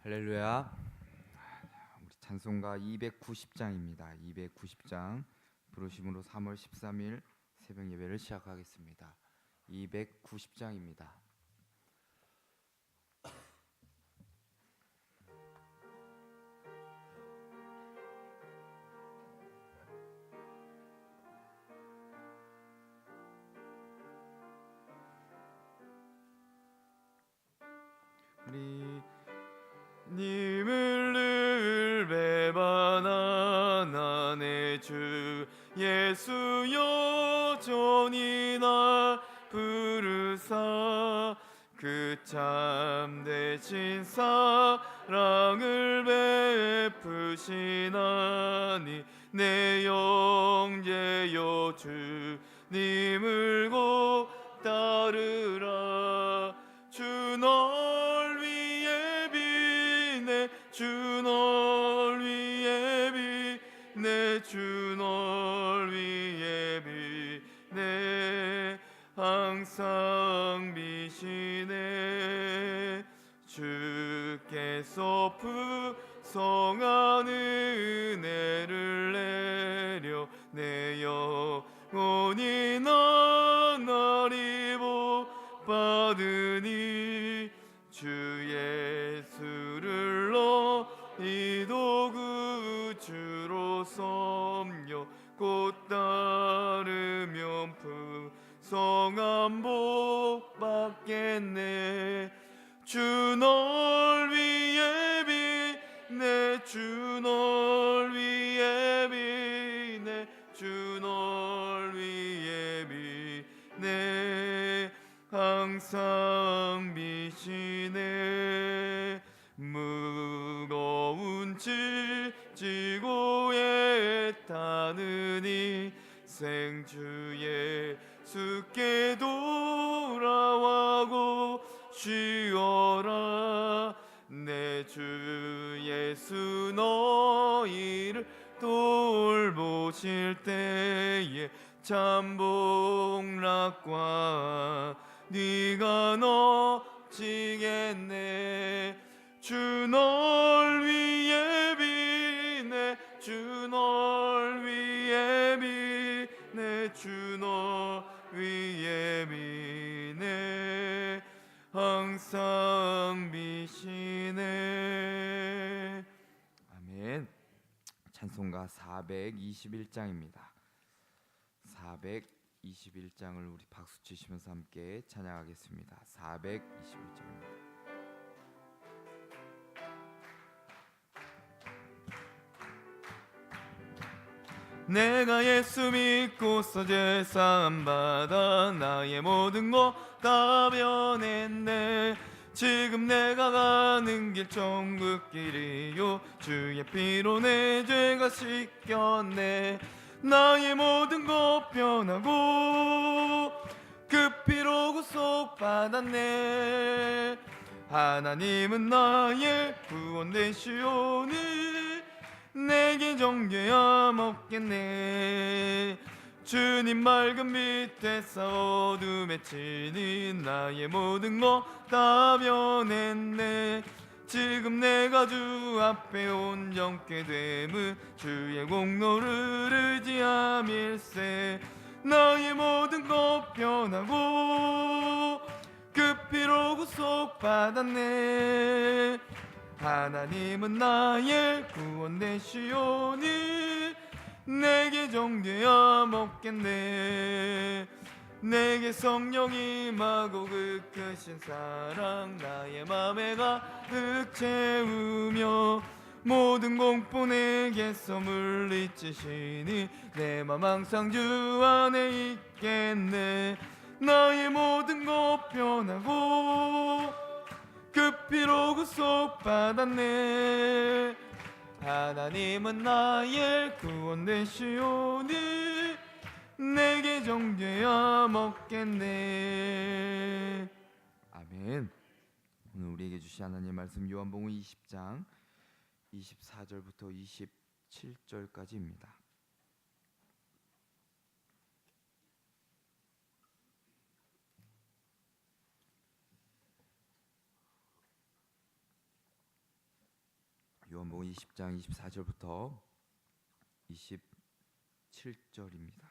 할렐루야. 우리 찬송가 290장입니다. 290장 부르심으로 3월 13일 새벽 예배를 시작하겠습니다. 290장입니다. 님을 늘 배반하나 주 예수 여전히 날 부르사 그 참되신 사랑을 베푸시나니 내 영제여 주님을 곧 따르라. 주 널 위해 비네 주 널 위해 비네 주 널 위해 비네 항상 비시네. 주께서 풍성한 은혜를 내려 내 영혼이 나날이 받으니 주 예수를 너희도 구주로 섬겨 곧 따르면 풍성한 복 받겠네. 주 널 위해 비네 주 널 위해 비네 주 널 위해 비네 항상 비시네. 무거운 짐 지고 애타는 인생 주 예수께 돌아와고 쉬어라. 내 주 예수 너희를 돌보실 때에 참 복락과 네가 넘치겠네. 주 널 위해 비네 주 널 위해 비네 주 널 위해 비네 항상 비시네. 아멘. 찬송가 421장입니다. 421장을 우리 박수 치시면서 함께 찬양하겠습니다. 421장입니다. 내가 예수 믿고서 제사함 받아 나의 모든 것 다 변했네. 지금 내가 가는 길 천국길이요 주의 피로 내 죄가 씻겼네. 나의 모든 것 변하고 그 피로 구속받았네. 하나님은 나의 구원 되시오니 내게 정죄함 없겠네. 주님 맑은 빛에서 어둠에 치니 나의 모든 것 다 변했네. 지금 내가 주 앞에 온전케 됨은 주의 공로를 의지함일세. 나의 모든 것 변하고 그 피로 구속받았네. 하나님은 나의 구원 되시오니 내게 정죄함 없겠네. 내게 성령이 임하고 그 크신 사랑 나의 맘에 가득 채우며 모든 공포 내게서 물리치시니 내 맘 항상 주 안에 있겠네. 나의 모든 것 변하고 그 피로 구속받았네. 하나님은 나의 구원 되시오니 내게 정죄함 없겠네. 아멘. 오늘 우리에게 주신 하나님의 말씀 요한복음 20장 24절부터 27절까지입니다. 요한복음 20장 24절부터 27절입니다.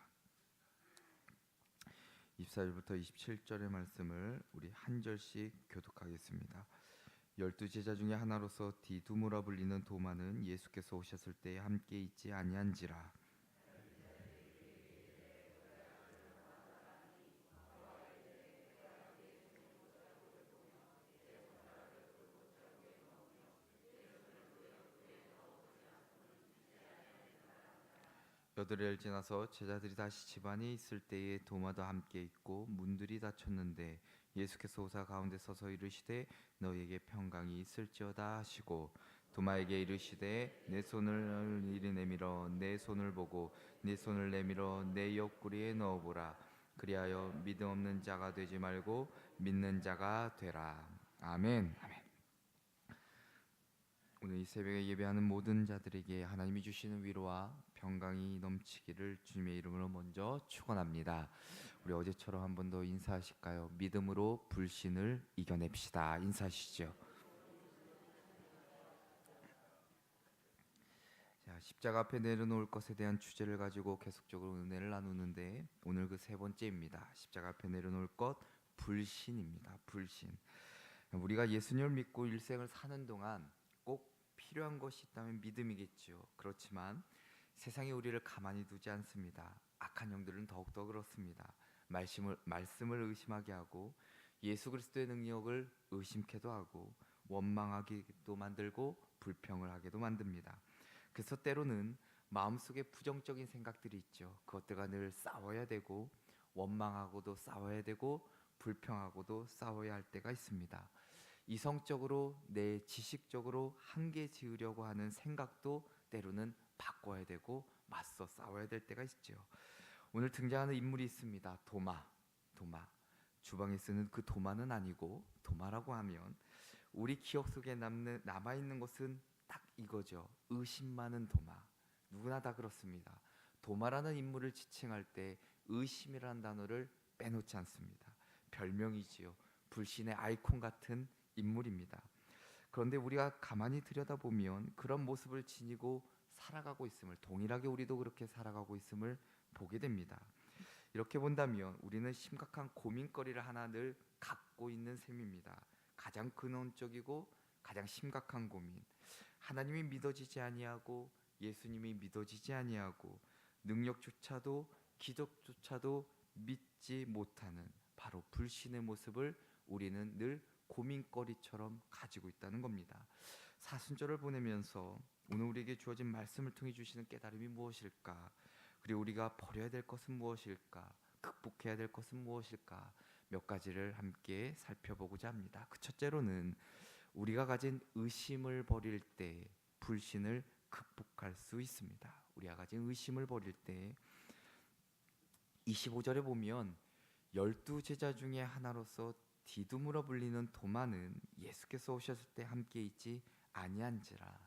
24절부터 27절의 말씀을 우리 한 절씩 교독하겠습니다. 12제자 중에 하나로서 디두모라 불리는 도마는 예수께서 오셨을 때에 함께 있지 아니한지라. 여드레를 지나서 제자들이 다시 집안에 있을 때에 도마도 함께 있고 문들이 닫혔는데 예수께서 오사 가운데 서서 이르시되 너희에게 평강이 있을지어다 하시고 도마에게 이르시되 내 손을 이리 내밀어 내 손을 보고 네 손을 내밀어 내 옆구리에 넣어보라. 그리하여 믿음 없는 자가 되지 말고 믿는 자가 되라. 아멘. 아멘. 오늘 이 새벽에 예배하는 모든 자들에게 하나님이 주시는 위로와 평강이 넘치기를 주님의 이름으로 먼저 축원합니다. 우리 어제처럼 한 번 더 인사하실까요? 믿음으로 불신을 이겨냅시다. 인사하시죠. 자, 십자가 앞에 내려놓을 것에 대한 주제를 가지고 계속적으로 은혜를 나누는데 오늘 그 세 번째입니다. 십자가 앞에 내려놓을 것, 불신입니다. 불신. 우리가 예수님을 믿고 일생을 사는 동안 꼭 필요한 것이 있다면 믿음이겠죠. 그렇지만 세상이 우리를 가만히 두지 않습니다. 악한 영들은 더욱더 그렇습니다. 말씀을 의심하게 하고 예수 그리스도의 능력을 의심케도 하고 원망하기도 만들고 불평을 하게도 만듭니다. 그래서 때로는 마음속에 부정적인 생각들이 있죠. 그것들과 늘 싸워야 되고 원망하고도 싸워야 되고 불평하고도 싸워야 할 때가 있습니다. 이성적으로 내 지식적으로 한계 지으려고 하는 생각도 때로는 바꿔야 되고 맞서 싸워야 될 때가 있죠. 오늘 등장하는 인물이 있습니다. 도마. 주방에 쓰는 그 도마는 아니고 도마라고 하면 우리 기억 속에 남아있는 것은 딱 이거죠. 의심 많은 도마. 누구나 다 그렇습니다. 도마라는 인물을 지칭할 때 의심이라는 단어를 빼놓지 않습니다. 별명이지요. 불신의 아이콘 같은 인물입니다. 그런데 우리가 가만히 들여다보면 그런 모습을 지니고 살아가고 있음을, 동일하게 우리도 그렇게 살아가고 있음을 보게 됩니다. 이렇게 본다면 우리는 심각한 고민거리를 하나 늘 갖고 있는 셈입니다. 가장 근원적이고 가장 심각한 고민, 하나님이 믿어지지 아니하고 예수님이 믿어지지 아니하고 능력조차도 기적조차도 믿지 못하는 바로 불신의 모습을 우리는 늘 고민거리처럼 가지고 있다는 겁니다. 사순절을 보내면서 오늘 우리에게 주어진 말씀을 통해 주시는 깨달음이 무엇일까? 그리고 우리가 버려야 될 것은 무엇일까? 극복해야 될 것은 무엇일까? 몇 가지를 함께 살펴보고자 합니다. 그 첫째로는 우리가 가진 의심을 버릴 때 불신을 극복할 수 있습니다. 우리가 가진 의심을 버릴 때 25절에 보면 12제자 중에 하나로서 디두무라 불리는 도마는 예수께서 오셨을 때 함께 있지 아니한지라.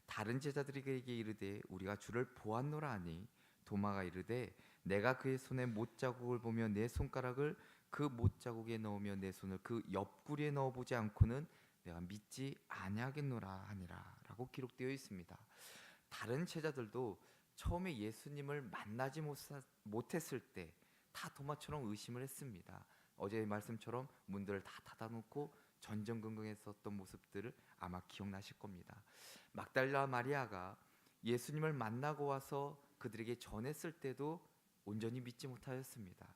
다른 제자들에게 이르되 우리가 주를 보았노라 하니 도마가 이르되 내가 그의 손에 못자국을 보며 내 손가락을 그 못자국에 넣으며 내 손을 그 옆구리에 넣어보지 않고는 내가 믿지 아니하겠노라 하니라 라고 기록되어 있습니다. 다른 제자들도 처음에 예수님을 만나지 못했을 때 다 도마처럼 의심을 했습니다. 어제의 말씀처럼 문들을 다 닫아놓고 전전긍긍했었던 모습들을 아마 기억나실 겁니다. 막달라 마리아가 예수님을 만나고 와서 그들에게 전했을 때도 온전히 믿지 못하였습니다.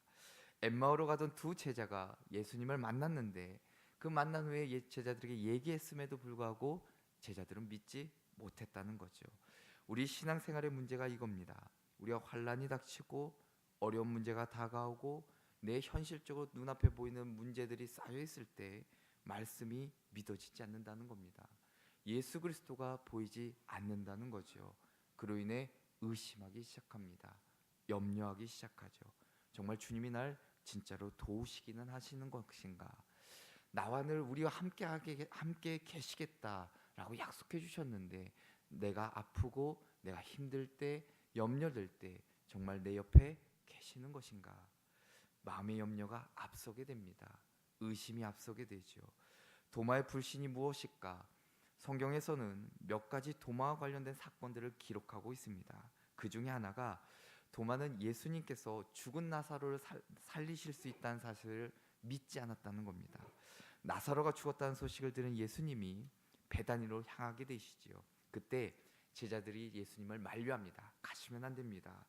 엠마오로 가던 두 제자가 예수님을 만났는데 그 만난 후에 제자들에게 얘기했음에도 불구하고 제자들은 믿지 못했다는 거죠. 우리 신앙생활의 문제가 이겁니다. 우리가 환난이 닥치고 어려운 문제가 다가오고 내 현실적으로 눈앞에 보이는 문제들이 쌓여 있을 때 말씀이 믿어지지 않는다는 겁니다. 예수 그리스도가 보이지 않는다는 거죠. 그로 인해 의심하기 시작합니다. 염려하기 시작하죠. 정말 주님이 날 진짜로 도우시기는 하시는 것인가? 나와 늘 우리와 함께 계시겠다라고 약속해 주셨는데 내가 아프고 내가 힘들 때 염려될 때 정말 내 옆에 계시는 것인가? 마음의 염려가 앞서게 됩니다. 의심이 앞서게 되죠. 도마의 불신이 무엇일까? 성경에서는 몇 가지 도마와 관련된 사건들을 기록하고 있습니다. 그 중에 하나가 도마는 예수님께서 죽은 나사로를 살리실 수 있다는 사실을 믿지 않았다는 겁니다. 나사로가 죽었다는 소식을 들은 예수님이 베다니로 향하게 되시지요. 그때 제자들이 예수님을 만류합니다. 가시면 안 됩니다.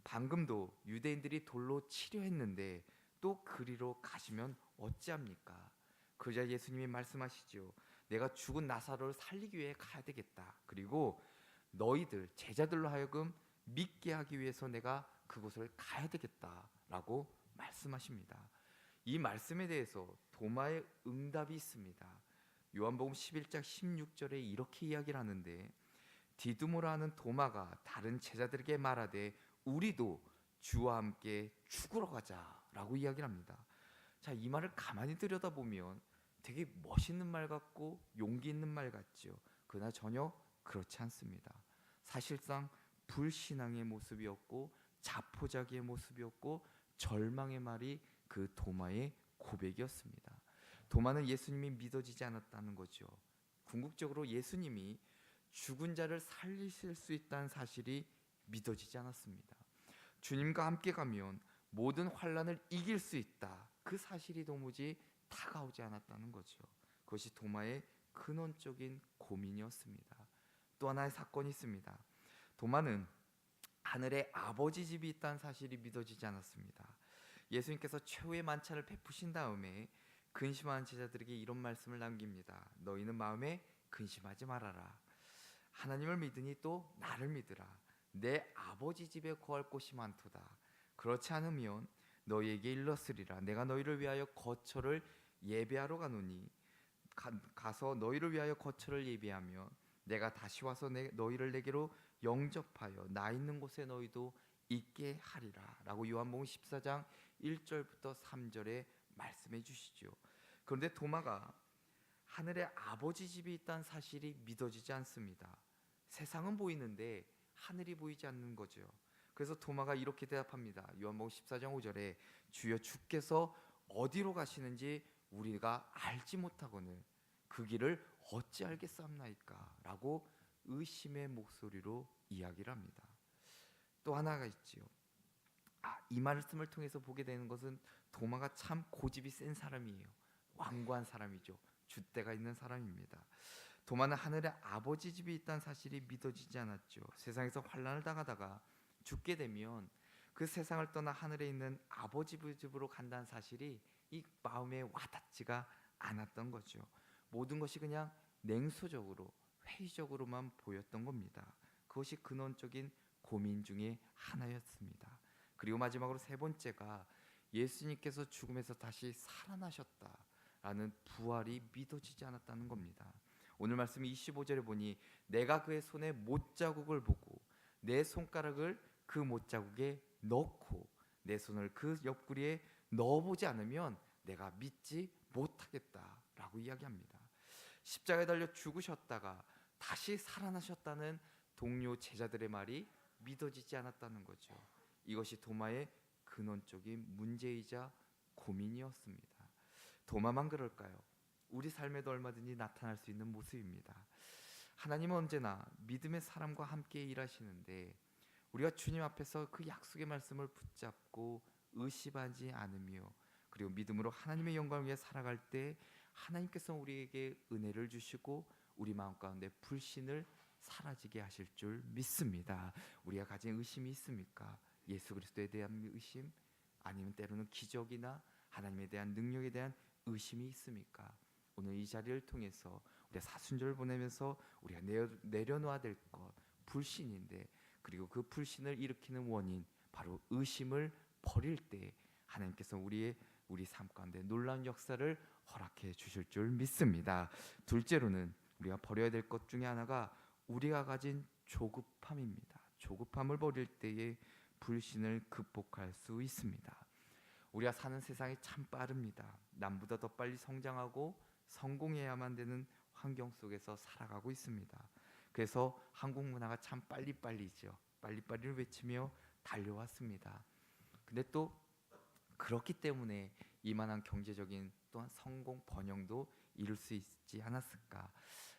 방금도 유대인들이 돌로 치려했는데 또 그리로 가시면 어찌합니까? 그러자 예수님이 말씀하시죠. 내가 죽은 나사로를 살리기 위해 가야 되겠다. 그리고 너희들 제자들로 하여금 믿게 하기 위해서 내가 그곳을 가야 되겠다라고 말씀하십니다. 이 말씀에 대해서 도마의 응답이 있습니다. 요한복음 11장 16절에 이렇게 이야기를 하는데 디두모라 하는 도마가 다른 제자들에게 말하되 우리도 주와 함께 죽으러 가자라고 이야기를 합니다. 자, 이 말을 가만히 들여다보면 되게 멋있는 말 같고 용기 있는 말 같죠. 그러나 전혀 그렇지 않습니다. 사실상 불신앙의 모습이었고 자포자기의 모습이었고 절망의 말이 그 도마의 고백이었습니다. 도마는 예수님이 믿어지지 않았다는 거죠. 궁극적으로 예수님이 죽은 자를 살리실 수 있다는 사실이 믿어지지 않았습니다. 주님과 함께 가면 모든 환난을 이길 수 있다. 그 사실이 도무지 다가오지 않았다는 거죠. 그것이 도마의 근원적인 고민이었습니다. 또 하나의 사건이 있습니다. 도마는 하늘에 아버지 집이 있다는 사실이 믿어지지 않았습니다. 예수님께서 최후의 만찬을 베푸신 다음에 근심하는 제자들에게 이런 말씀을 남깁니다. 너희는 마음에 근심하지 말아라. 하나님을 믿으니 또 나를 믿으라. 내 아버지 집에 거할 곳이 많도다. 그렇지 않으면 너희에게 일렀으리라. 내가 너희를 위하여 거처를 예배하러 가노니 가서 너희를 위하여 거처를 예배하며 내가 다시 와서 너희를 내게로 영접하여 나 있는 곳에 너희도 있게 하리라 라고 요한복음 14장 1절부터 3절에 말씀해 주시죠. 그런데 도마가 하늘에 아버지 집이 있다는 사실이 믿어지지 않습니다. 세상은 보이는데 하늘이 보이지 않는 거죠. 그래서 도마가 이렇게 대답합니다. 요한복음 14장 5절에 주여 주께서 어디로 가시는지 우리가 알지 못하거늘 그 길을 어찌 알겠사옵나이까 라고 의심의 목소리로 이야기를 합니다. 또 하나가 있지요. 이 말씀을 통해서 보게 되는 것은 도마가 참 고집이 센 사람이에요. 완고한 사람이죠. 줏대가 있는 사람입니다. 도마는 하늘에 아버지 집이 있다는 사실이 믿어지지 않았죠. 세상에서 환난을 당하다가 죽게 되면 그 세상을 떠나 하늘에 있는 아버지 집으로 간다는 사실이 이 마음에 와닿지가 않았던 거죠. 모든 것이 그냥 냉소적으로 회의적으로만 보였던 겁니다. 그것이 근원적인 고민 중에 하나였습니다. 그리고 마지막으로 세 번째가 예수님께서 죽음에서 다시 살아나셨다라는 부활이 믿어지지 않았다는 겁니다. 오늘 말씀 25절에 보니 내가 그의 손에 못자국을 보고 내 손가락을 그 못자국에 넣고 내 손을 그 옆구리에 넣어보지 않으면 내가 믿지 못하겠다라고 이야기합니다. 십자가에 달려 죽으셨다가 다시 살아나셨다는 동료 제자들의 말이 믿어지지 않았다는 거죠. 이것이 도마의 근원적인 문제이자 고민이었습니다. 도마만 그럴까요? 우리 삶에도 얼마든지 나타날 수 있는 모습입니다. 하나님은 언제나 믿음의 사람과 함께 일하시는데 우리가 주님 앞에서 그 약속의 말씀을 붙잡고 의심하지 않으며 그리고 믿음으로 하나님의 영광을 위해 살아갈 때 하나님께서 우리에게 은혜를 주시고 우리 마음 가운데 불신을 사라지게 하실 줄 믿습니다. 우리가 가진 의심이 있습니까? 예수 그리스도에 대한 의심? 아니면 때로는 기적이나 하나님에 대한 능력에 대한 의심이 있습니까? 오늘 이 자리를 통해서 우리가 사순절을 보내면서 우리가 내려놓아야 될 것 불신인데 그리고 그 불신을 일으키는 원인 바로 의심을 버릴 때 하나님께서 우리 삶 가운데 놀라운 역사를 허락해 주실 줄 믿습니다. 둘째로는 우리가 버려야 될 것 중에 하나가 우리가 가진 조급함입니다. 조급함을 버릴 때에 불신을 극복할 수 있습니다. 우리가 사는 세상이 참 빠릅니다. 남보다 더 빨리 성장하고 성공해야만 되는 환경 속에서 살아가고 있습니다. 그래서 한국 문화가 참 빨리빨리죠. 빨리빨리를 외치며 달려왔습니다. 근데 또 그렇기 때문에 이만한 경제적인 또한 성공 번영도 이룰 수 있지 않았을까?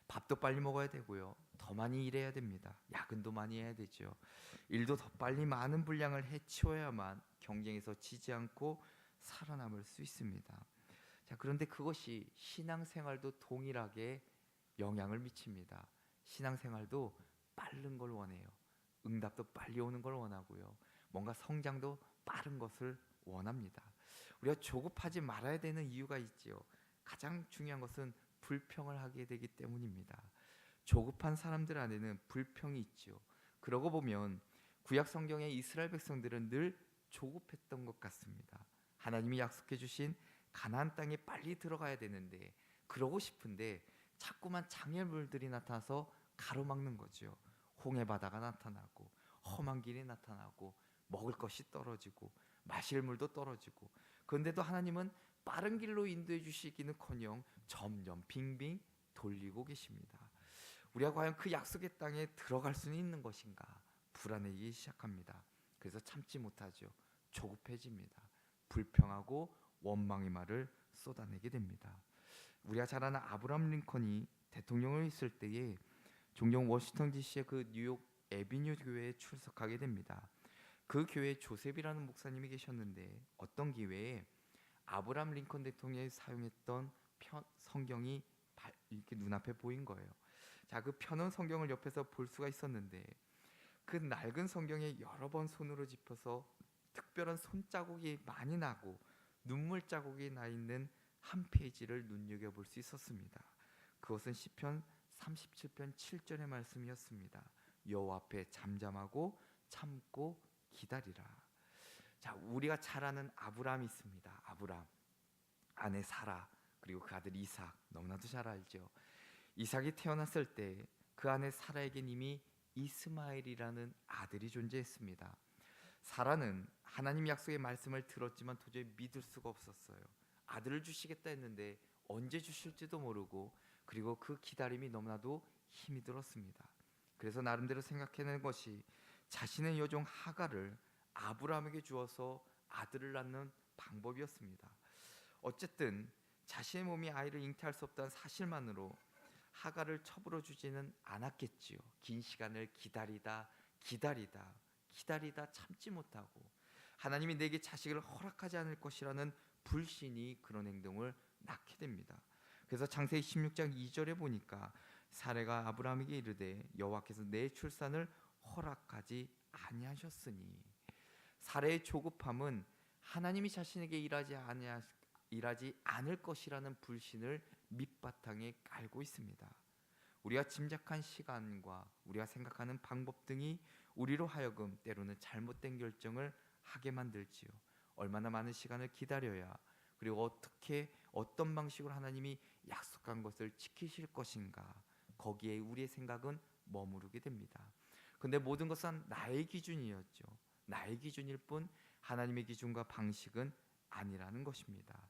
밥도 빨리 먹어야 되고요. 더 많이 일해야 됩니다. 야근도 많이 해야 되죠. 일도 더 빨리 많은 분량을 해치워야만 경쟁에서 지지 않고 살아남을 수 있습니다. 자, 그런데 그것이 신앙생활도 동일하게 영향을 미칩니다. 신앙생활도 빠른 걸 원해요. 응답도 빨리 오는 걸 원하고요. 뭔가 성장도 빠른 것을 원합니다. 우리가 조급하지 말아야 되는 이유가 있지요. 가장 중요한 것은 불평을 하게 되기 때문입니다. 조급한 사람들 안에는 불평이 있지요. 그러고 보면 구약 성경의 이스라엘 백성들은 늘 조급했던 것 같습니다. 하나님이 약속해 주신 가나안 땅에 빨리 들어가야 되는데, 그러고 싶은데 자꾸만 장애물들이 나타나서 가로막는 거죠. 홍해 바다가 나타나고 험한 길이 나타나고 먹을 것이 떨어지고 마실 물도 떨어지고, 그런데도 하나님은 빠른 길로 인도해 주시기는커녕 점점 빙빙 돌리고 계십니다. 우리가 과연 그 약속의 땅에 들어갈 수는 있는 것인가 불안해지기 시작합니다. 그래서 참지 못하죠. 조급해집니다. 불평하고 원망의 말을 쏟아내게 됩니다. 우리가 잘 아는 아브라함 링컨이 대통령을 있을 때에 종종 워싱턴 DC의 그 뉴욕 에비뉴 교회에 출석하게 됩니다. 그 교회에 조셉이라는 목사님이 계셨는데, 어떤 기회에 아브라함 링컨 대통령이 사용했던 성경이 이렇게 눈앞에 보인 거예요. 자, 그 펴놓은 성경을 옆에서 볼 수가 있었는데, 그 낡은 성경에 여러 번 손으로 짚어서 특별한 손자국이 많이 나고 눈물 자국이 나 있는 한 페이지를 눈여겨볼 수 있었습니다. 그것은 시편 37편 7절의 말씀이었습니다. 여호와 앞에 잠잠하고 참고 기다리라. 자, 우리가 잘 아는 아브라함이 있습니다. 아브라함, 아내 사라, 그리고 그 아들 이삭, 너무나도 잘 알죠. 이삭이 태어났을 때 그 아내 사라에겐 이미 이스마엘이라는 아들이 존재했습니다. 사라는 하나님 약속의 말씀을 들었지만 도저히 믿을 수가 없었어요. 아들을 주시겠다 했는데 언제 주실지도 모르고, 그리고 그 기다림이 너무나도 힘이 들었습니다. 그래서 나름대로 생각해낸 것이 자신의 여종 하갈을 아브라함에게 주어서 아들을 낳는 방법이었습니다. 어쨌든 자신의 몸이 아이를 잉태할 수 없다는 사실만으로 하갈을 첩으로 주지는 않았겠지요. 긴 시간을 기다리다 참지 못하고 하나님이 내게 자식을 허락하지 않을 것이라는 불신이 그런 행동을 낳게 됩니다. 그래서 창세기 16장 2절에 보니까 사레가 아브라함에게 이르되 여호와께서 내 출산을 허락하지 아니하셨으니, 사레의 조급함은 하나님이 자신에게 일하지 않을 것이라는 불신을 밑바탕에 깔고 있습니다. 우리가 짐작한 시간과 우리가 생각하는 방법 등이 우리로 하여금 때로는 잘못된 결정을 하게 만들지요. 얼마나 많은 시간을 기다려야, 그리고 어떻게 어떤 방식으로 하나님이 약속한 것을 지키실 것인가, 거기에 우리의 생각은 머무르게 됩니다. 근데 모든 것은 나의 기준이었죠. 나의 기준일 뿐 하나님의 기준과 방식은 아니라는 것입니다.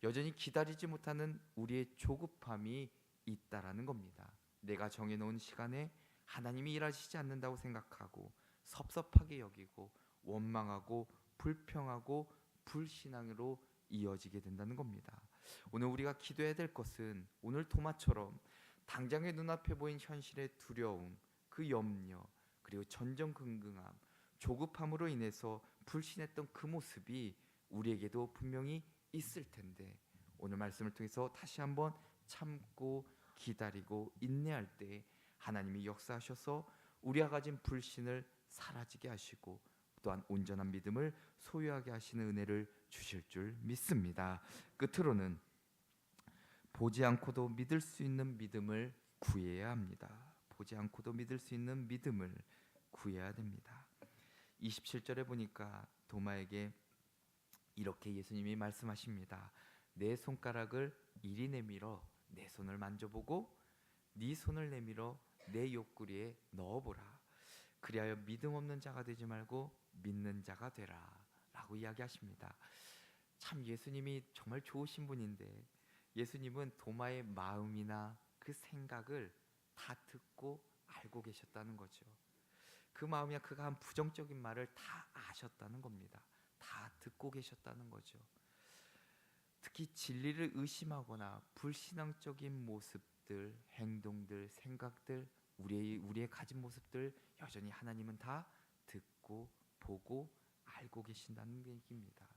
여전히 기다리지 못하는 우리의 조급함이 있다라는 겁니다. 내가 정해놓은 시간에 하나님이 일하시지 않는다고 생각하고 섭섭하게 여기고 원망하고 불평하고 불신앙으로 이어지게 된다는 겁니다. 오늘 우리가 기도해야 될 것은 오늘 도마처럼 당장의 눈앞에 보인 현실의 두려움, 그 염려, 그리고 전전긍긍함, 조급함으로 인해서 불신했던 그 모습이 우리에게도 분명히 있을 텐데, 오늘 말씀을 통해서 다시 한번 참고 기다리고 인내할 때 하나님이 역사하셔서 우리가 가진 불신을 사라지게 하시고 또한 온전한 믿음을 소유하게 하시는 은혜를 주실 줄 믿습니다. 끝으로는 보지 않고도 믿을 수 있는 믿음을 구해야 합니다. 보지 않고도 믿을 수 있는 믿음을 구해야 됩니다. 27절에 보니까 도마에게 이렇게 예수님이 말씀하십니다. 내 손가락을 이리 내밀어 내 손을 만져보고 네 손을 내밀어 내 옆구리에 넣어보라. 그리하여 믿음 없는 자가 되지 말고 믿는 자가 되라 라고 이야기하십니다. 참 예수님이 정말 좋으신 분인데, 예수님은 도마의 마음이나 그 생각을 다 듣고 알고 계셨다는 거죠. 그 마음이나 그가 한 부정적인 말을 다 아셨다는 겁니다. 다 듣고 계셨다는 거죠. 특히 진리를 의심하거나 불신앙적인 모습들, 행동들, 생각들, 우리의 가진 모습들 여전히 하나님은 다 듣고 보고 알고 계신다는 얘기입니다.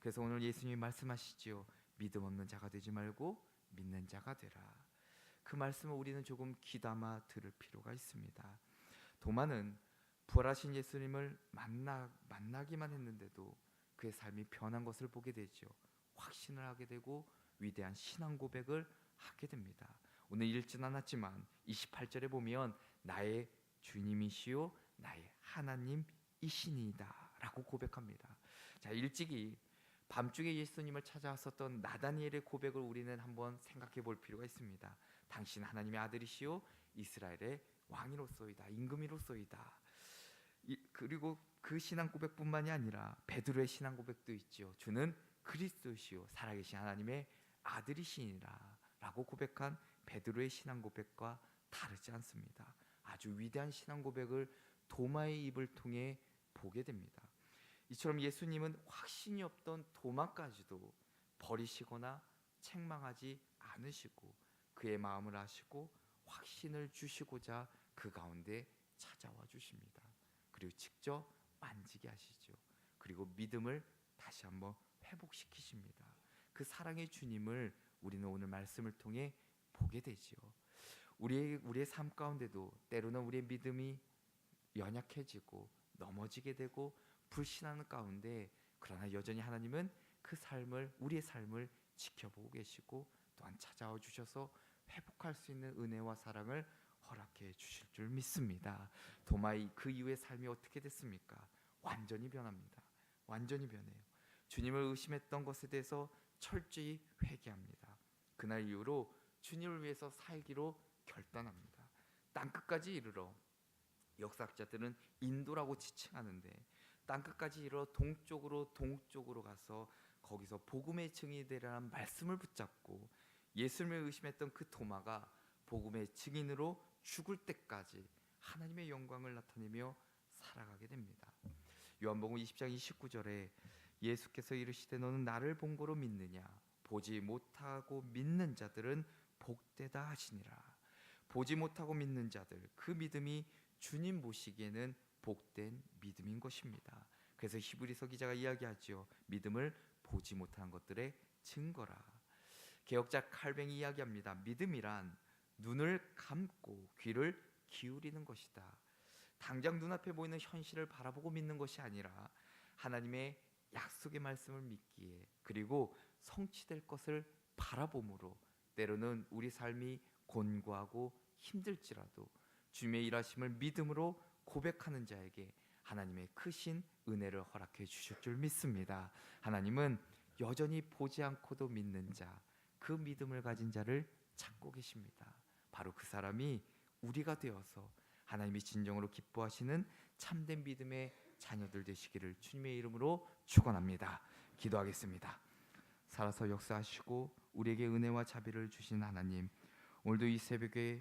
그래서 오늘 예수님이 말씀하시지요. 믿음 없는 자가 되지 말고 믿는 자가 되라. 그 말씀을 우리는 조금 귀담아 들을 필요가 있습니다. 도마는 부활하신 예수님을 만나기만 했는데도 그의 삶이 변한 것을 보게 되죠. 확신을 하게 되고 위대한 신앙 고백을 하게 됩니다. 오늘 읽진 않았지만 28절에 보면 나의 주님이시요 나의 하나님이시니이다 라고 고백합니다. 자, 일찍이 밤중에 예수님을 찾아왔었던 나다니엘의 고백을 우리는 한번 생각해 볼 필요가 있습니다. 당신 하나님의 아들이시요 이스라엘의 왕이로소이다, 임금이로소이다. 그리고 그 신앙 고백뿐만이 아니라 베드로의 신앙 고백도 있죠. 주는 그리스도시요 살아계신 하나님의 아들이시니라 라고 고백한 베드로의 신앙 고백과 다르지 않습니다. 아주 위대한 신앙 고백을 도마의 입을 통해 보게 됩니다. 이처럼 예수님은 확신이 없던 도마까지도 버리시거나 책망하지 않으시고 그의 마음을 아시고 확신을 주시고자 그 가운데 찾아와 주십니다. 그리고 직접 만지게 하시죠. 그리고 믿음을 다시 한번 회복시키십니다. 그 사랑의 주님을 우리는 오늘 말씀을 통해 보게 되지요. 우리의 삶 가운데도 때로는 우리의 믿음이 연약해지고 넘어지게 되고 불신하는 가운데, 그러나 여전히 하나님은 그 삶을, 우리의 삶을 지켜보고 계시고 또한 찾아와 주셔서 회복할 수 있는 은혜와 사랑을 허락해 주실 줄 믿습니다. 도마의 그 이후의 삶이 어떻게 됐습니까? 완전히 변합니다. 완전히 변해요. 주님을 의심했던 것에 대해서 철저히 회개합니다. 그날 이후로 주님을 위해서 살기로 결단합니다. 땅끝까지 이르러, 역사학자들은 인도라고 지칭하는데 땅끝까지 이르러 동쪽으로 가서 거기서 복음의 증인이 되라는 말씀을 붙잡고 예수님을 의심했던 그 도마가 복음의 증인으로 죽을 때까지 하나님의 영광을 나타내며 살아가게 됩니다. 요한복음 20장 29절에 예수께서 이르시되 너는 나를 본 거로 믿느냐? 보지 못하고 믿는 자들은 복되다 하시니라. 보지 못하고 믿는 자들, 그 믿음이 주님 보시기에는 복된 믿음인 것입니다. 그래서 히브리서 기자가 이야기하죠. 믿음을 보지 못한 것들의 증거라. 개혁자 칼뱅이 이야기합니다. 믿음이란 눈을 감고 귀를 기울이는 것이다. 당장 눈앞에 보이는 현실을 바라보고 믿는 것이 아니라 하나님의 약속의 말씀을 믿기에, 그리고 성취될 것을 바라봄으로 때로는 우리 삶이 곤고하고 힘들지라도 주님의 일하심을 믿음으로 고백하는 자에게 하나님의 크신 은혜를 허락해 주실 줄 믿습니다. 하나님은 여전히 보지 않고도 믿는 자, 그 믿음을 가진 자를 찾고 계십니다. 바로 그 사람이 우리가 되어서 하나님이 진정으로 기뻐하시는 참된 믿음의 자녀들 되시기를 주님의 이름으로 축원합니다. 기도하겠습니다. 살아서 역사하시고 우리에게 은혜와 자비를 주신 하나님, 오늘도 이 새벽에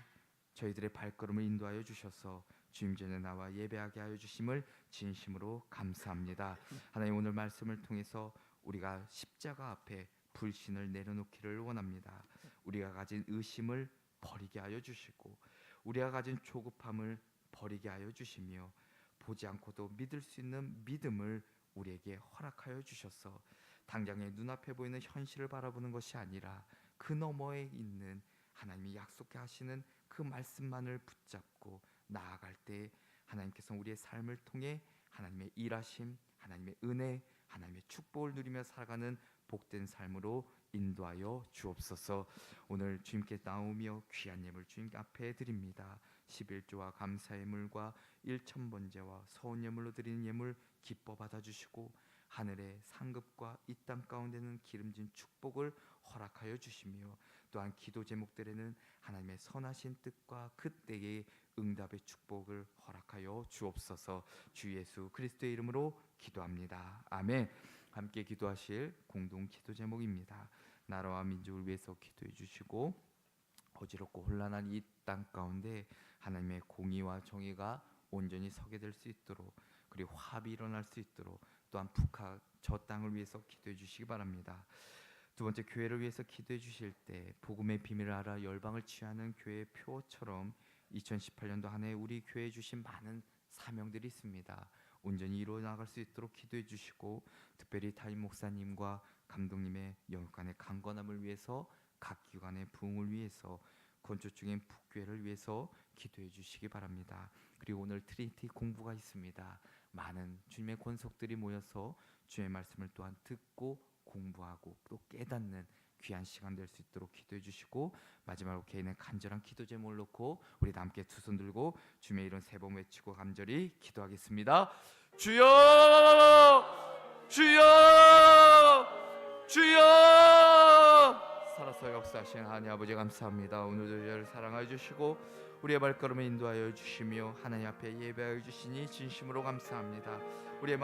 저희들의 발걸음을 인도하여 주셔서 주님 전에 나와 예배하게 하여 주심을 진심으로 감사합니다. 하나님, 오늘 말씀을 통해서 우리가 십자가 앞에 불신을 내려놓기를 원합니다. 우리가 가진 의심을 버리게 하여 주시고 우리가 가진 조급함을 버리게 하여 주시며 보지 않고도 믿을 수 있는 믿음을 우리에게 허락하여 주셔서 당장의 눈앞에 보이는 현실을 바라보는 것이 아니라 그 너머에 있는 하나님이 약속하시는 그 말씀만을 붙잡고 나아갈 때 하나님께서 우리의 삶을 통해 하나님의 일하심, 하나님의 은혜, 하나님의 축복을 누리며 살아가는 복된 삶으로 인도하여 주옵소서. 오늘 주님께 나오며 귀한 예물 주님 앞에 드립니다. 11조와 감사의 예물과 일천번제와 서온 예물로 드리는 예물 기뻐 받아주시고 하늘의 상급과 이 땅 가운데는 기름진 축복을 허락하여 주시며 또한 기도 제목들에는 하나님의 선하신 뜻과 그때의 응답의 축복을 허락하여 주옵소서. 주 예수 그리스도의 이름으로 기도합니다. 아멘. 함께 기도하실 공동 기도 제목입니다. 나라와 민족을 위해서 기도해 주시고 어지럽고 혼란한 이 땅 가운데 하나님의 공의와 정의가 온전히 서게 될 수 있도록, 그리고 화합이 일어날 수 있도록 또한 북한 저 땅을 위해서 기도해 주시기 바랍니다. 두 번째, 교회를 위해서 기도해 주실 때 복음의 비밀을 알아 열방을 취하는 교회의 표처럼 2018년도 한 해 우리 교회에 주신 많은 사명들이 있습니다. 온전히 이루어 나갈 수 있도록 기도해 주시고, 특별히 담임 목사님과 감독님의 영육간의 강건함을 위해서, 각 기관의 부흥을 위해서, 건축 중인 북교회를 위해서 기도해 주시기 바랍니다. 그리고 오늘 트리니티 공부가 있습니다. 많은 주님의 권속들이 모여서 주의 말씀을 또한 듣고 공부하고 또 깨닫는 귀한 시간 될 수 있도록 기도해 주시고, 마지막으로 개인의 간절한 기도 제목을 놓고 우리 다 함께 두 손 들고 주님의 이름 세 번 외치고 간절히 기도하겠습니다. 주여, 주여, 주여. 살아서 역사하신 하나님 아버지 감사합니다. 오늘도 저를 사랑하여 주시고 우리의 발걸음을 인도하여 주시며 하나님 앞에 예배하여 주시니 진심으로 감사합니다. 우리의